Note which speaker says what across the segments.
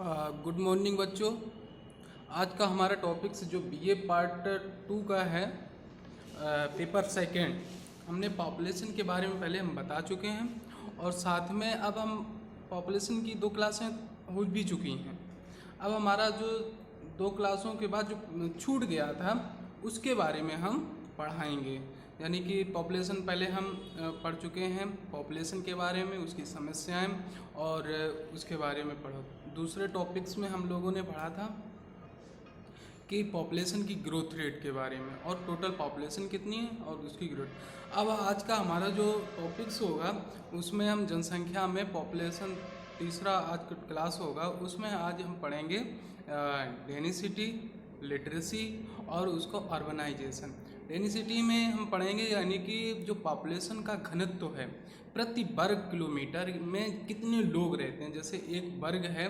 Speaker 1: Good morning बच्चों। आज का हमारा टॉपिक्स जो बीए पार्ट 2 का है, पेपर सेकेंड। हमने पॉपुलेशन के बारे में पहले हम बता चुके हैं और साथ में अब हम पॉपुलेशन की 2 क्लासें हो भी चुकी हैं। अब हमारा जो 2 क्लासों के बाद जो छूट गया था उसके बारे में हम पढ़ाएंगे। यानी कि पॉपुलेशन पहले हम पढ़ चुके हैं, पॉपुलेशन के बारे में, उसकी समस्याएं और उसके बारे में पढ़ो। दूसरे टॉपिक्स में हम लोगों ने पढ़ा था कि पॉपुलेशन की ग्रोथ रेट के बारे में और टोटल पॉपुलेशन कितनी है और उसकी ग्रोथ। अब आज का हमारा जो टॉपिक्स होगा उसमें हम जनसंख्या में पॉपुलेशन, तीसरा आज का क्लास होगा, उसमें आज हम पढ़ेंगे डेनिसिटी, लिटरेसी और उसको अर्बनाइजेशन। डेनिसिटी में हम पढ़ेंगे यानी कि जो पॉपुलेशन का घनत्व है प्रति वर्ग किलोमीटर में कितने लोग रहते हैं। जैसे एक वर्ग है,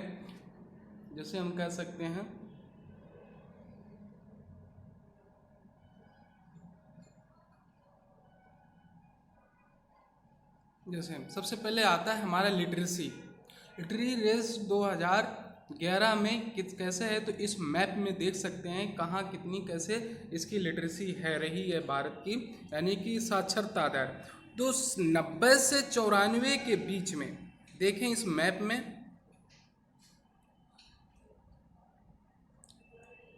Speaker 1: जैसे हम कह सकते हैं जैसे सबसे पहले आता है हमारा लिटरेसी। लिटरेसी रेस 2011 में कैसे है, तो इस मैप में देख सकते हैं कहाँ कितनी कैसे इसकी लिटरेसी है रही है भारत की, यानी कि साक्षरता दर। तो 90 से 94 के बीच में देखें इस मैप में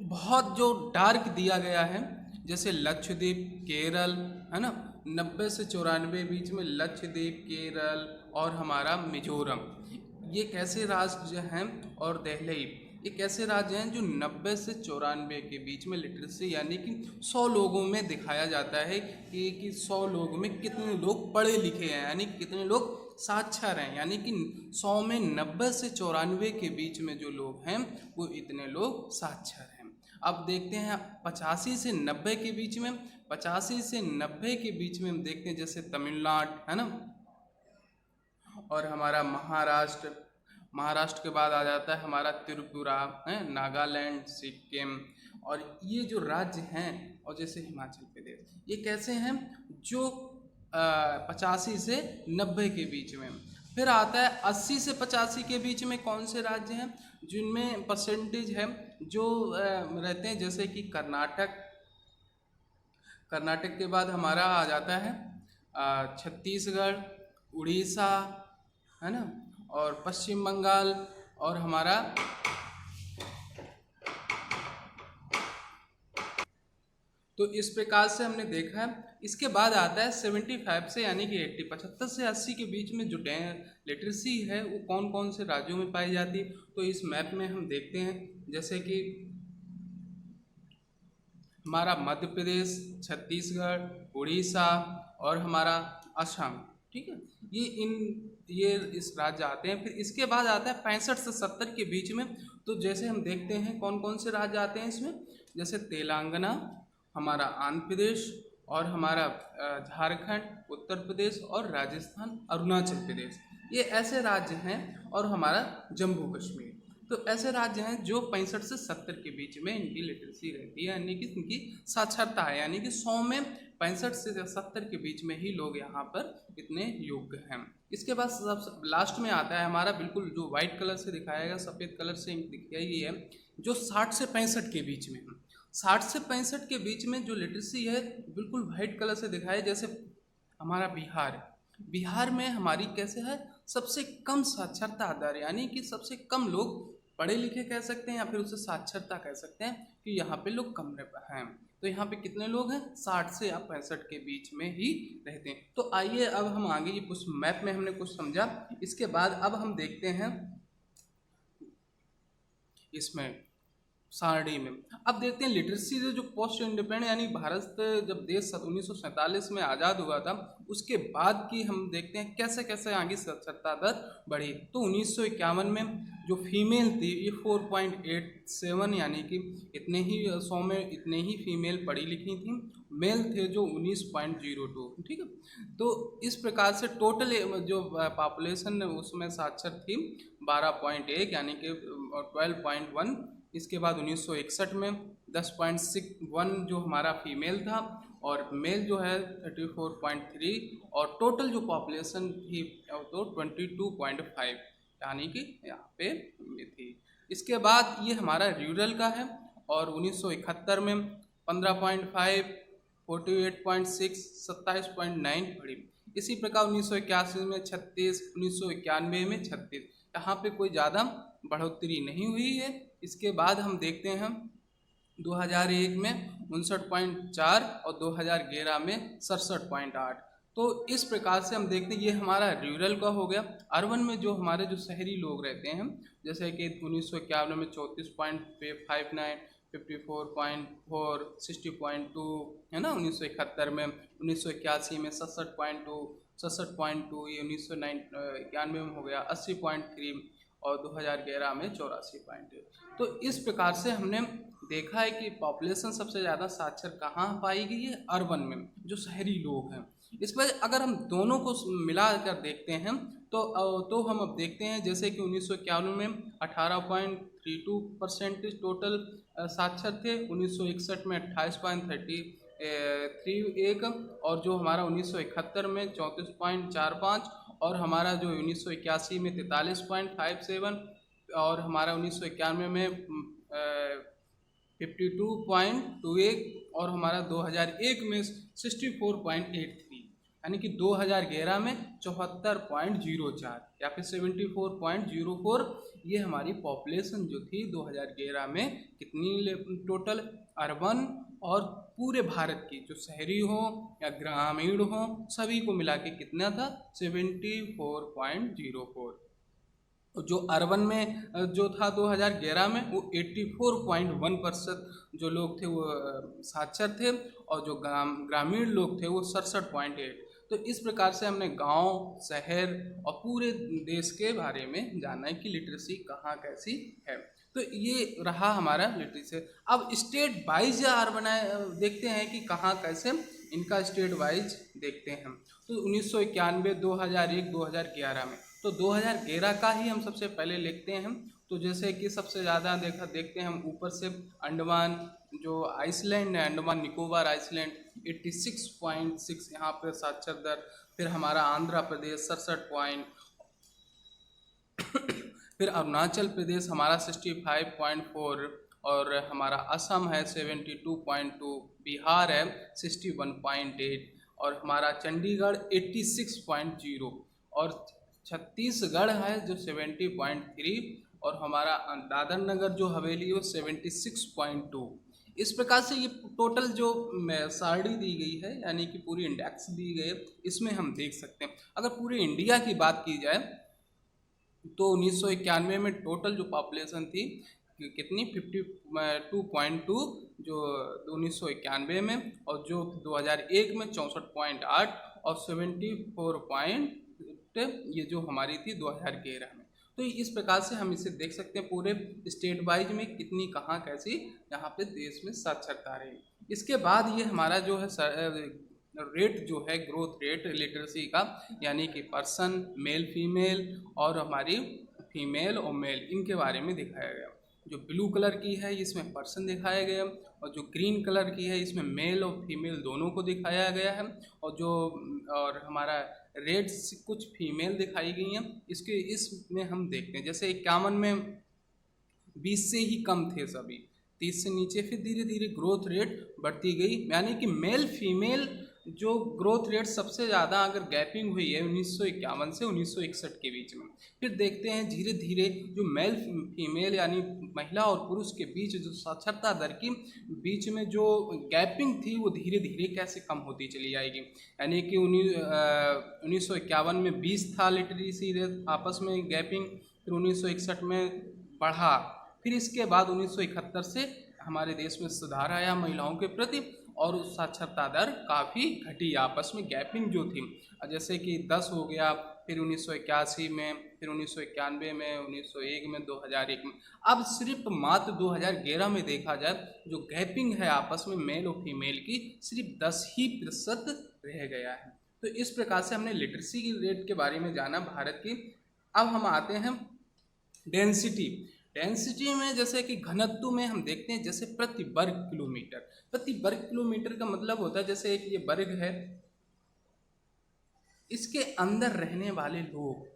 Speaker 1: बहुत जो डार्क दिया गया है, जैसे लक्षद्वीप, केरल, है ना, 90 से 94 बीच में लक्षद्वीप, केरल और हमारा मिजोरम, ये कैसे राज्य हैं, और दहली, ये कैसे राज्य हैं जो 90 से 94 के बीच में लिटरेसी यानी कि 100 लोगों में दिखाया जाता है कि 100 लोगों में कितने लोग पढ़े लिखे हैं, यानी कितने लोग साक्षर हैं। यानी कि 100 में 90 से 94 के बीच में जो लोग हैं वो इतने लोग साक्षर हैं। अब देखते हैं 85 से 90 के बीच में, 85 से 90 के बीच में हम देखते हैं जैसे तमिलनाडु, है ना, और हमारा महाराष्ट्र, महाराष्ट्र के बाद आ जाता है हमारा त्रिपुरा, है, नागालैंड, सिक्किम, और ये जो राज्य हैं, और जैसे हिमाचल प्रदेश, ये कैसे हैं जो 85 से 90 के बीच में। फिर आता है 80 से 85 के बीच में कौन से राज्य हैं जिनमें परसेंटेज है जो रहते हैं, जैसे कि कर्नाटक, कर्नाटक के बाद हमारा आ जाता है छत्तीसगढ़, उड़ीसा, है ना, और पश्चिम बंगाल, और हमारा तो इस प्रकार से हमने देखा है। इसके बाद आता है 75 से यानी कि 80, 75 से 80 के बीच में जो लिटरेसी है वो कौन कौन से राज्यों में पाई जाती है, तो इस मैप में हम देखते हैं जैसे कि हमारा मध्य प्रदेश, छत्तीसगढ़, उड़ीसा और हमारा असम, ठीक है, ये इस राज्य आते हैं। फिर इसके बाद आता है 65 से 70 के बीच में, तो जैसे हम देखते हैं कौन कौन से राज्य आते हैं इसमें, जैसे तेलंगाना, हमारा आंध्र प्रदेश, और हमारा झारखंड, उत्तर प्रदेश और राजस्थान, अरुणाचल प्रदेश, ये ऐसे राज्य हैं, और हमारा जम्मू कश्मीर। तो ऐसे राज्य हैं जो 65 से 70 के बीच में इनकी लिटरेसी रहती है, यानी कि इनकी साक्षरता है, यानी कि 100 में 65 से 70 के बीच में ही लोग यहाँ पर इतने योग्य हैं। इसके बाद सब लास्ट में आता है हमारा, बिल्कुल जो व्हाइट कलर से दिखाया गया, सफ़ेद कलर से दिखाया ये है, जो 60 से 65 के बीच में है। 60 से 65 के बीच में जो लिटरेसी है बिल्कुल व्हाइट कलर से दिखाया, जैसे हमारा बिहार, बिहार में हमारी कैसे है, सबसे कम साक्षरता दर, यानी कि सबसे कम लोग पढ़े लिखे कह सकते हैं या फिर उसे साक्षरता कह सकते हैं कि यहाँ पे लोग कम हैं। तो यहाँ पे कितने लोग हैं, 60 से या 65 के बीच में ही रहते हैं। तो आइए अब हम आगे, ये कुछ मैप में हमने कुछ समझा, इसके बाद अब हम देखते हैं इसमें सारणी में। अब देखते हैं लिटरेसी से जो पोस्ट इंडिपेंडेंट, यानी भारत जब देश 1947 में आज़ाद हुआ था उसके बाद की हम देखते हैं कैसे कैसे आगे साक्षरता दर बढ़ी। तो 1951 में जो फीमेल थी ये 4.87, यानी कि इतने ही 100 में इतने ही फीमेल पढ़ी लिखी थी, मेल थे जो 19.02, ठीक है। तो इस प्रकार से टोटल जो पॉपुलेशन उसमें साक्षर थी 12.1 यानी कि 12.1। इसके बाद 1961 में 10.61 जो हमारा फीमेल था, और मेल जो है 34.3, और टोटल जो पॉपुलेशन थी तो 22.5 यानी कि यहाँ पे थी। इसके बाद ये हमारा रूरल का है, और 1971 में 15.5, 48.6, 27.9 बढ़ी। इसी प्रकार 1981 में 36, 1991 में 36, यहाँ पे कोई ज़्यादा बढ़ोतरी नहीं हुई है। इसके बाद हम देखते हैं 2001 में 59.4 और 2011 में 67.8। तो इस प्रकार से हम देखते हैं, ये हमारा रूरल का हो गया। अर्बन में जो हमारे जो शहरी लोग रहते हैं, जैसे कि 1951 में 34.59, 54.4, 60.2 है ना, 1971 में, 1981 में 67.2, 67.2, ये 1991 में हो गया 80.3, और 2011 में 84.1। तो इस प्रकार से हमने देखा है कि पॉपुलेशन सबसे ज़्यादा साक्षर कहाँ पाई गई है, अर्बन में, जो शहरी लोग हैं। इस पर अगर हम दोनों को मिला कर देखते हैं तो हम अब देखते हैं, जैसे कि 1991 में 18.32% टोटल साक्षर थे, 1961 में 28.31, और जो हमारा 1971 में 34.45, और हमारा जो 1981 में 43.57, और हमारा 1991 में 52.28, और हमारा 2001 में 64.83, यानी कि 2011 में 74.04 या फिर 74.04। ये हमारी पॉपुलेशन जो थी 2011 में कितनी टोटल अर्बन और पूरे भारत की, जो शहरी हो या ग्रामीण हो, सभी को मिला के कितना था, 74.04। जो अर्बन में जो था 2011 में वो 84.1% जो लोग थे वो साक्षर थे, और जो ग्रामीण लोग थे वो 67.8। तो इस प्रकार से हमने गांव, शहर और पूरे देश के बारे में जाना है कि लिटरेसी कहाँ कैसी है। तो ये रहा हमारा लिटरेसी। अब स्टेट वाइज देखते हैं कि कहाँ कैसे इनका स्टेट वाइज देखते हैं। तो 1991, 2001, 2011 में, तो 2011 का ही हम सबसे पहले लिखते हैं। तो जैसे कि सबसे ज़्यादा देखते हैं हम ऊपर से, अंडमान जो आइसलैंड है, अंडमान निकोबार आइसलैंड 86.6 यहाँ पर साक्षर दर। फिर हमारा आंध्र प्रदेश 67 फिर अरुणाचल प्रदेश हमारा 65.4, और हमारा असम है 72.2, बिहार है 61.8, और हमारा चंडीगढ़ 86.0, और छत्तीसगढ़ है जो 70.3, और हमारा दादर नगर जो हवेली है वो 76.2। इस प्रकार से ये टोटल जो सारणी दी गई है, यानी कि पूरी इंडेक्स दी गई है, इसमें हम देख सकते हैं। अगर पूरे इंडिया की बात की जाए तो 1991 में टोटल जो पॉपुलेशन थी कितनी, 52.2 जो 1991 में, और जो 2001 में 64.8, और 74 ये जो हमारी थी 2011 में। तो इस प्रकार से हम इसे देख सकते हैं पूरे स्टेट वाइज में कितनी कहाँ कैसी यहाँ पे देश में साक्षरता रही। इसके बाद ये हमारा जो है रेट जो है, ग्रोथ रेट लिटरेसी का, यानी कि पर्सन, मेल फीमेल, और हमारी फीमेल और मेल, इनके बारे में दिखाया गया। जो ब्लू कलर की है इसमें पर्सन दिखाया गया, और जो ग्रीन कलर की है इसमें मेल और फीमेल दोनों को दिखाया गया है, और हमारा रेड से कुछ फीमेल दिखाई गई हैं। इसमें हम देखते हैं, जैसे 51 में 20 से ही कम थे सभी, 30 से नीचे, फिर धीरे धीरे ग्रोथ रेट बढ़ती गई, यानी कि मेल फीमेल जो ग्रोथ रेट सबसे ज़्यादा अगर गैपिंग हुई है 1951 से 1961 के बीच में। फिर देखते हैं धीरे धीरे जो मेल फीमेल यानी महिला और पुरुष के बीच जो साक्षरता दर की बीच में जो गैपिंग थी वो धीरे धीरे कैसे कम होती चली जाएगी। यानी कि 1951 में 20 था लिटरेसी रेट आपस में गैपिंग, फिर 1961 में बढ़ा, फिर इसके बाद 1971 से हमारे देश में सुधार आया महिलाओं के प्रति, और साक्षरता दर काफ़ी घटी, आपस में गैपिंग जो थी, जैसे कि 10 हो गया, फिर 1981 में, फिर 1991 में, 1901 में, 2001 में। अब सिर्फ मात्र 2011 में देखा जाए जो गैपिंग है आपस में मेल और फीमेल की, सिर्फ 10% रह गया है। तो इस प्रकार से हमने लिटरेसी की रेट के बारे में जाना भारत की। अब हम आते हैं डेंसिटी में, जैसे कि घनत्व में हम देखते हैं, जैसे प्रति वर्ग किलोमीटर का मतलब होता है, जैसे एक ये वर्ग है, इसके अंदर रहने वाले लोग,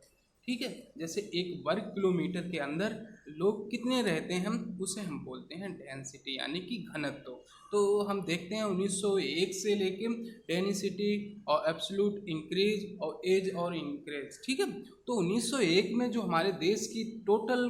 Speaker 1: ठीक है। जैसे 1 वर्ग किलोमीटर के अंदर लोग कितने रहते हैं हम उसे हम बोलते हैं डेंसिटी यानी कि घनत्व। तो हम देखते हैं 1901 से लेके डेंसिटी और एब्सोल्यूट इंक्रीज और एज और इंक्रीज, ठीक है। तो 1901 में जो हमारे देश की टोटल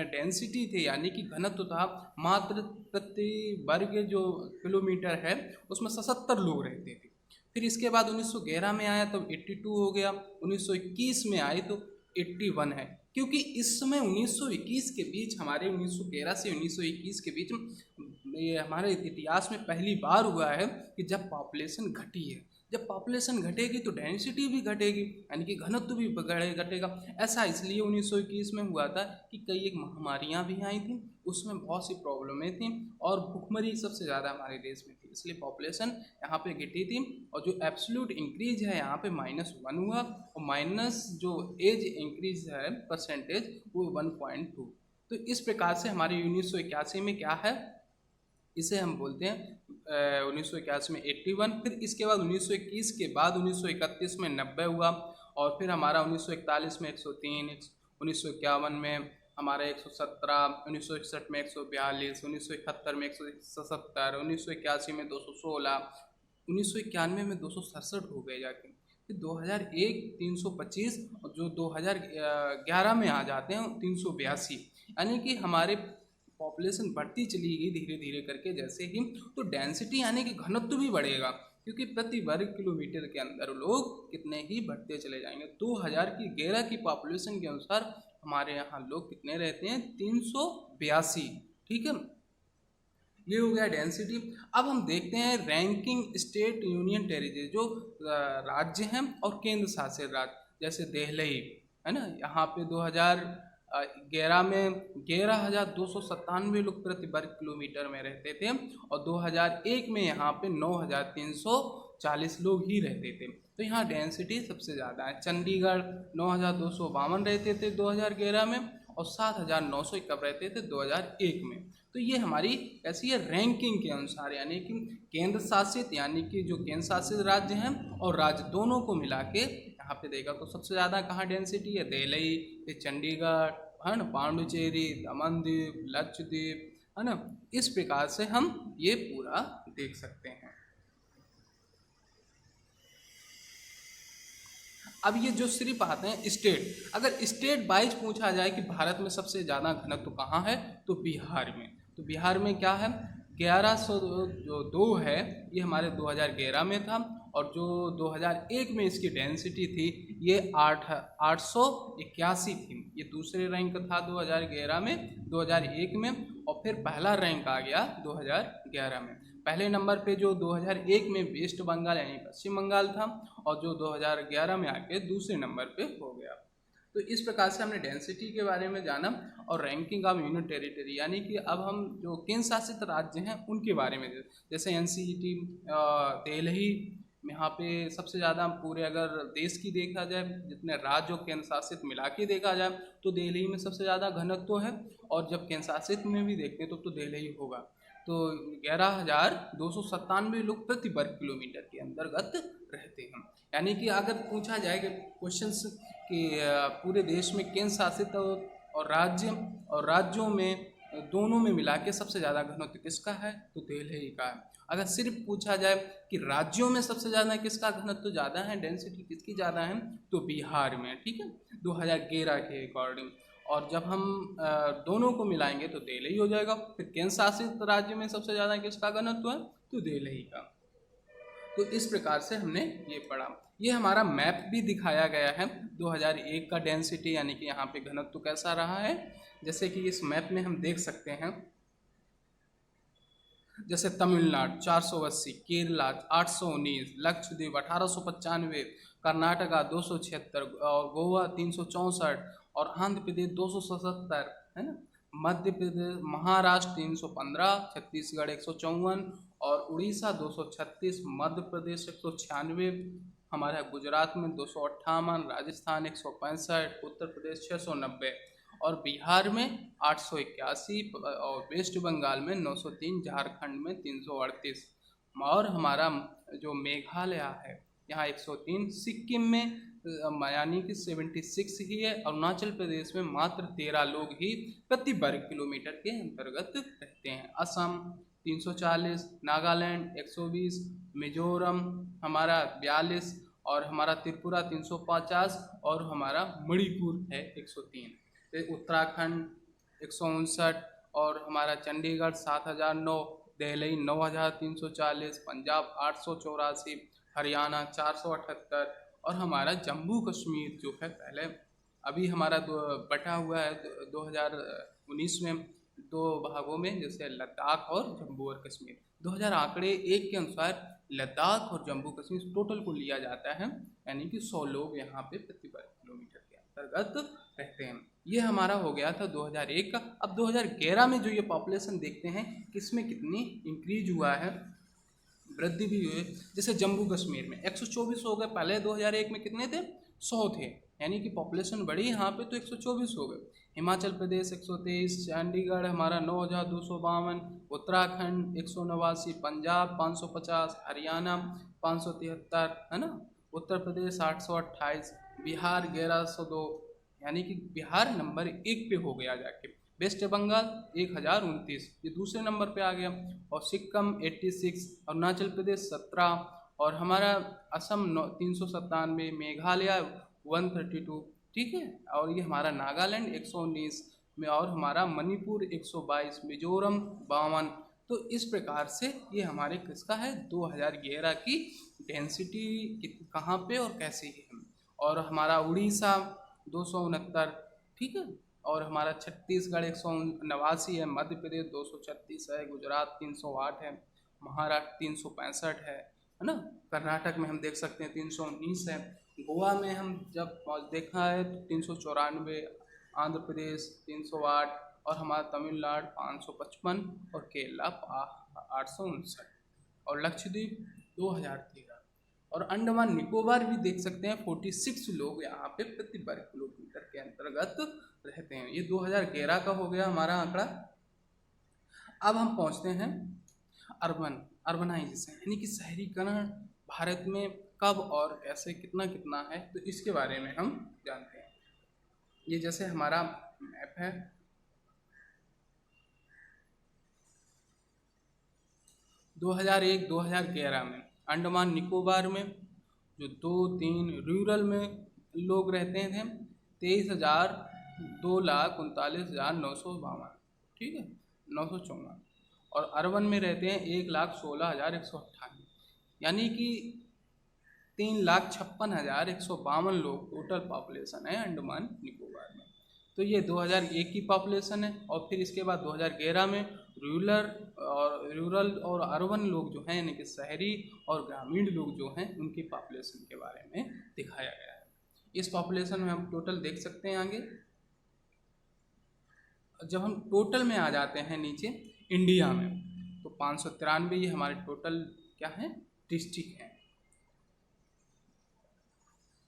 Speaker 1: डेंसिटी थे यानी कि घनत्व था मात्र प्रति वर्ग जो किलोमीटर है उसमें 77 लोग रहते थे। फिर इसके बाद 1911 में आया तब 82 हो गया, 1921 में आए तो 81 है। क्योंकि इस समय 1921 के बीच हमारे 1911 से 1921 के बीच ये हमारे इतिहास में पहली बार हुआ है कि जब पॉपुलेशन घटी है। जब पॉपुलेशन घटेगी तो डेंसिटी भी घटेगी यानी कि घनत्व भी घटेगा। ऐसा इसलिए 1921 में हुआ था कि कई एक महामारियाँ भी आई थी, उसमें बहुत सी प्रॉब्लमें थी और भुखमरी सबसे ज़्यादा हमारे देश में थी, इसलिए पॉपुलेशन यहाँ पे घटी थी। और जो एब्सोल्यूट इंक्रीज है यहाँ पे -1 हुआ और माइनस जो एज इंक्रीज है परसेंटेज वो 1.2। तो इस प्रकार से हमारे 1981 में क्या है इसे हम बोलते हैं 1981 में 81। फिर इसके बाद 1921 के बाद 1931 में 90 हुआ और फिर हमारा 1941 में 103, 1951 में हमारा 117, 1961 में 142, 1971 में 177, 1981 में 216, 1991 में 267 हो गए जाके। फिर 2001 325 और जो 2011 में आ जाते हैं 382। यानी कि हमारे पॉपुलेशन बढ़ती चली गई धीरे धीरे करके जैसे ही, तो डेंसिटी यानी कि घनत्व भी बढ़ेगा क्योंकि प्रति वर्ग किलोमीटर के अंदर लोग कितने ही बढ़ते चले जाएंगे। 2011 की पॉपुलेशन के अनुसार हमारे यहाँ लोग कितने रहते हैं 382, ठीक है। ये हो गया डेंसिटी। अब हम देखते हैं रैंकिंग स्टेट यूनियन टेरिटरी जो राज्य हैं और केंद्र शासित राज्य। जैसे दिल्ली है ना, यहाँ पे 2011 में 11,297 लोग प्रति वर्ग किलोमीटर में रहते थे और 2001 में यहाँ पे 9,340 लोग ही रहते थे। तो यहाँ डेंसिटी सबसे ज़्यादा है। चंडीगढ़ 9,252 रहते थे 2011 में और 7,900 कब रहते थे 2001 में। तो ये हमारी ऐसी है रैंकिंग के अनुसार, यानी कि केंद्र शासित यानी कि जो केंद्र शासित राज्य हैं और राज्य दोनों को मिला के यहाँ पे देखा तो सबसे ज़्यादा कहाँ डेंसिटी है दिल्ली, फिर चंडीगढ़ है ना, पांडुचेरी, दमनदीप, लक्षद्वीप है ना। इस प्रकार से हम ये पूरा देख सकते हैं। अब ये जो सिर्फ आते हैं स्टेट, अगर स्टेट वाइज पूछा जाए कि भारत में सबसे ज़्यादा घनत्व कहाँ है तो बिहार में। तो बिहार में क्या है 1102 है, ये हमारे 2011 में था और जो 2001 में इसकी डेंसिटी थी ये 881 थी। ये दूसरे रैंक था 2011 में, 2001 में और फिर पहला रैंक आ गया 2011 में। पहले नंबर पे जो 2001 में वेस्ट बंगाल यानी पश्चिम बंगाल था और जो 2011 में आके दूसरे नंबर पे हो गया। तो इस प्रकार से हमने डेंसिटी के बारे में जाना और रैंकिंग ऑफ यूनियन टेरिटरी यानी कि अब हम जो केंद्र शासित राज्य हैं उनके बारे में, जैसे NCT दिल्ली यहाँ पे सबसे ज़्यादा पूरे अगर देश की देखा जाए जितने राज्य और केंद्र शासित मिला के देखा जाए तो दिल्ली में सबसे ज़्यादा घनत्व है और जब केंद्र शासित में भी देखते तो दिल्ली होगा। तो 11,297 लोग प्रति वर्ग किलोमीटर के अंतर्गत रहते हैं। यानी कि अगर पूछा जाए कि क्वेश्चंस कि पूरे देश में केंद्र शासित और राज्यों में दोनों में मिला के सबसे ज़्यादा घनत्व किसका है तो दिल्ली का है। अगर सिर्फ पूछा जाए कि राज्यों में सबसे ज़्यादा किसका घनत्व ज़्यादा है, डेंसिटी किसकी ज़्यादा है, तो बिहार में, ठीक है, 2011 के अकॉर्डिंग। और जब हम दोनों को मिलाएंगे तो दिल्ली हो जाएगा। फिर केंद्र शासित राज्य में सबसे ज़्यादा किसका घनत्व है तो दिल्ली का। तो इस प्रकार से हमने ये पढ़ा। ये हमारा मैप भी दिखाया गया है 2001 का डेंसिटी यानी कि यहाँ पे घनत्व कैसा रहा है। जैसे कि इस मैप में हम देख सकते हैं, जैसे तमिलनाडु 480, केरला 819, लक्षद्वीप 1895, कर्नाटका 276 और गोवा 364 और आंध्र प्रदेश 277 है ना, मध्य प्रदेश महाराष्ट्र 315, छत्तीसगढ़ 154 और उड़ीसा 236, मध्य प्रदेश 196, हमारे गुजरात में 258, राजस्थान 165, उत्तर प्रदेश 690 और बिहार में 881 और वेस्ट बंगाल में 903, झारखंड में 338 और हमारा जो मेघालय है यहाँ 103, सिक्किम में यानी कि 76 ही है। अरुणाचल प्रदेश में मात्र 13 लोग ही प्रति वर्ग किलोमीटर के अंतर्गत रहते हैं। असम 340, नागालैंड 120, मिजोरम हमारा 42 और हमारा त्रिपुरा 350 और हमारा मणिपुर है 103। उत्तराखंड 159 और हमारा चंडीगढ़ 7009, दिल्ली 9340, पंजाब 884, हरियाणा 478 और हमारा जम्मू कश्मीर जो है पहले अभी हमारा बटा हुआ है 2019 में 2 भागों में, जैसे लद्दाख और जम्मू और कश्मीर। 2000 आंकड़े 1 के अनुसार लद्दाख और जम्मू कश्मीर टोटल को लिया जाता है, यानी कि 100 लोग यहाँ पे प्रति वर्ग किलोमीटर के अंतर्गत रहते हैं। ये हमारा हो गया था 2001 का। अब 2011 में जो ये पॉपुलेशन देखते हैं किसमें कितनी इंक्रीज हुआ है, वृद्धि भी हुई। जैसे जम्मू कश्मीर में 124 हो गए, पहले 2001 में कितने थे, 100 थे, यानी कि पॉपुलेशन बढ़ी यहाँ पे तो 124 हो गए। हिमाचल प्रदेश 123, चंडीगढ़ हमारा 9252, उत्तराखंड 189, पंजाब 550, हरियाणा 573 है ना, उत्तर प्रदेश 828, बिहार 1102, यानी कि बिहार नंबर 1 पे हो गया जाके। वेस्ट बंगाल 1029 ये दूसरे नंबर पे आ गया, और सिक्किम 86, अरुणाचल प्रदेश 17 और हमारा असम 397, मेघालय 132, ठीक है, और ये हमारा नागालैंड 119 में, और हमारा मणिपुर 122, मिजोरम 52। तो इस प्रकार से ये हमारे किसका है 2011 की डेंसिटी कहाँ पे और कैसे है। और हमारा उड़ीसा 269, ठीक है, और हमारा छत्तीसगढ़ 189 है, मध्य प्रदेश 236 है, गुजरात 308 है, महाराष्ट्र 365 है ना, कर्नाटक में हम देख सकते हैं 319 है, गोवा में हम जब देखा है तो 394, आंध्र प्रदेश 308 और हमारा तमिलनाडु 555 और केरला 859 और लक्षद्वीप 2013 और अंडमान निकोबार भी देख सकते हैं 46 लोग यहाँ पे प्रति वर्ग किलोमीटर के अंतर्गत रहते हैं। ये 2011 का हो गया हमारा आंकड़ा। अब हम पहुँचते हैं अर्बनाइजेशन यानी कि शहरीकरण भारत में कब और कैसे कितना कितना है, तो इसके बारे में हम जानते हैं। ये जैसे हमारा मैप है, दो 2001-2011 में अंडमान निकोबार में जो 2-3 रूरल में लोग रहते थे 23,239,952, ठीक है 954, और अर्बन में रहते हैं 1,16,198, यानी कि 3,56,152 लोग टोटल पॉपुलेशन है अंडमान निकोबार में। तो ये 2001 की पॉपुलेशन है। और फिर इसके बाद 2011 में रूरल और अर्बन लोग जो हैं यानी कि शहरी और ग्रामीण लोग जो हैं उनकी पॉपुलेशन के बारे में दिखाया गया है। इस पॉपुलेशन में हम टोटल देख सकते हैं आगे। जब हम टोटल में आ जाते हैं नीचे इंडिया में तो 593 ये हमारे टोटल क्या है डिस्ट्रिक्ट हैं,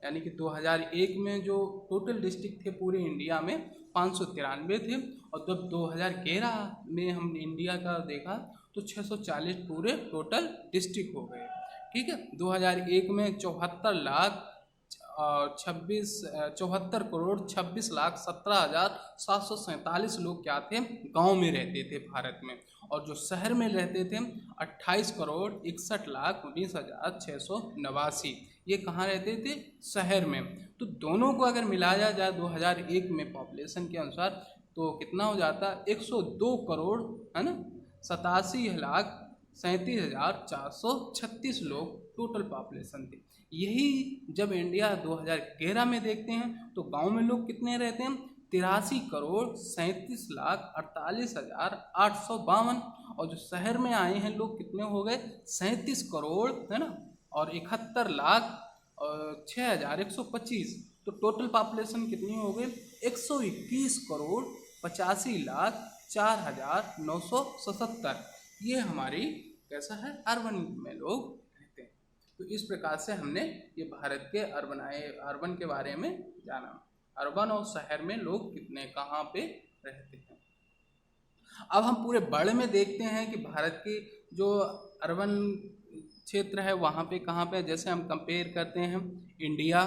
Speaker 1: यानी कि 2001 में जो टोटल डिस्ट्रिक्ट थे पूरे इंडिया में 593 थे, और जब 2011 में हम इंडिया का देखा तो 640 पूरे टोटल डिस्ट्रिक्ट हो गए, ठीक है। 2001 में 74,26,17,17,747 लोग क्या थे गांव में रहते थे भारत में, और जो शहर में रहते थे 28,61,19,689 ये कहाँ रहते थे शहर में। तो दोनों को अगर मिलाया जाए 2001 में पॉपुलेशन के अनुसार तो कितना हो जाता 102 करोड़ है ना 87,37,436 लोग टोटल पॉपुलेशन थे। यही जब इंडिया 2011 में देखते हैं तो गांव में लोग कितने रहते हैं 83,37,48,852, और जो शहर में आए हैं लोग कितने हो गए 37 करोड़ है ना और 71,06,125। तो टोटल पॉपुलेशन कितनी हो गई 121,85,04,977। ये हमारी कैसा है अर्बन में लोग रहते हैं। तो इस प्रकार से हमने ये भारत के अर्बन के बारे में जाना, अर्बन और शहर में लोग कितने कहाँ पे रहते हैं। अब हम पूरे वर्ल्ड में देखते हैं कि भारत की जो अर्बन क्षेत्र है वहाँ पे कहाँ पे, जैसे हम कंपेयर करते हैं इंडिया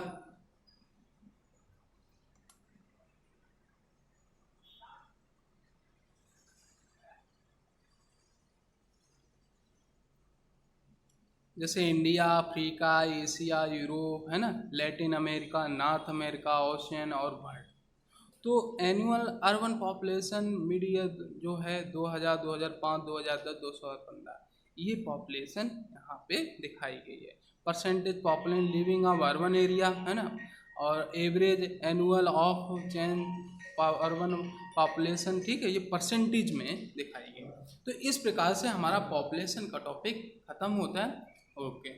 Speaker 1: जैसे इंडिया, अफ्रीका, एशिया, यूरोप, है ना, Latin America, north America, ocean और वर्ल्ड। तो एनुअल अर्बन पॉपुलेशन मीडिया जो है 2000, 2005, 2010, 2015, ये पॉपुलेशन यहाँ पे दिखाई गई है। Percentage population living of urban area, है ना, और average annual of change urban population, ठीक है, ये परसेंटेज में दिखाई गई। तो इस प्रकार से हमारा पॉपुलेशन का टॉपिक खत्म होता है। ओके।